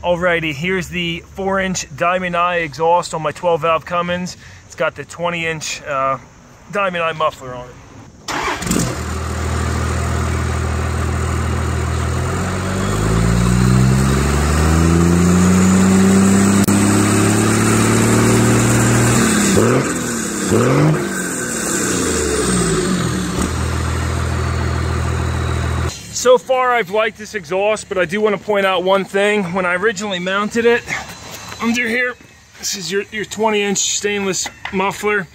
Alrighty, here's the 4-inch Diamond Eye exhaust on my 12-valve Cummins. It's got the 20-inch Diamond Eye muffler on it. So far I've liked this exhaust, but I do want to point out one thing. When I originally mounted it under here, this is your 20-inch stainless muffler.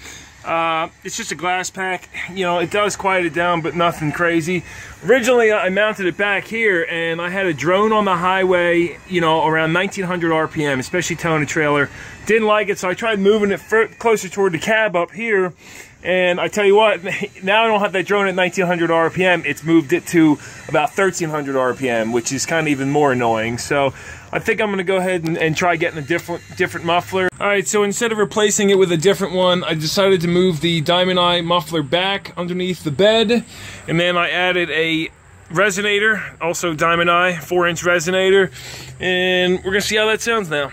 It's just a glass pack. You know, it does quiet it down, but nothing crazy. Originally I mounted it back here, and I had a drone on the highway, you know, around 1900 RPM, especially towing a trailer. Didn't like it, so I tried moving it closer toward the cab up here. And I tell you what, now I don't have that drone at 1900 RPM. It's moved it to about 1300 RPM, which is kind of even more annoying. So I think I'm going to go ahead and try getting a different muffler. All right, so instead of replacing it with a different one, I decided to move the Diamond Eye muffler back underneath the bed. And then I added a resonator, also Diamond Eye, 4-inch resonator. And we're going to see how that sounds now.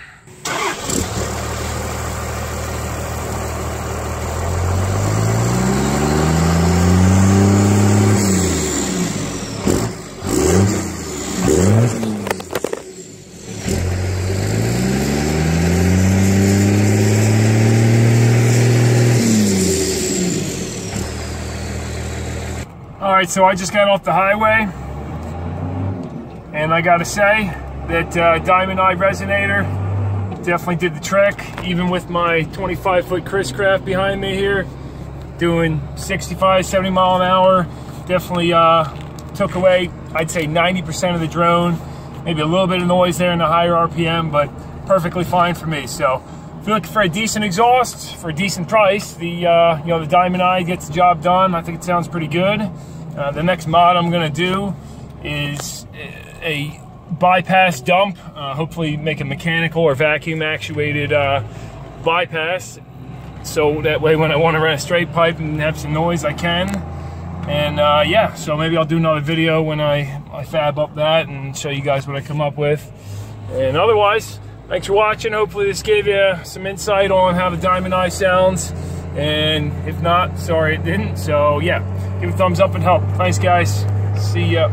Alright, so I just got off the highway, and I gotta say that Diamond Eye resonator definitely did the trick, even with my 25-foot Chris Craft behind me here, doing 65, 70 mile an hour. Definitely took away, I'd say, 90% of the drone. Maybe a little bit of noise there in the higher RPM, but perfectly fine for me. So if you're looking for a decent exhaust for a decent price, the you know, the Diamond Eye gets the job done. I think it sounds pretty good. The next mod I'm gonna do is a bypass dump. Hopefully make a mechanical or vacuum actuated bypass, so that way when I want to run a straight pipe and have some noise, I can. And yeah, so maybe I'll do another video when I fab up that and show you guys what I come up with. And otherwise, thanks for watching. Hopefully this gave you some insight on how the Diamond Eye sounds. And if not, sorry it didn't. So yeah, give a thumbs up and help. Thanks guys. See ya.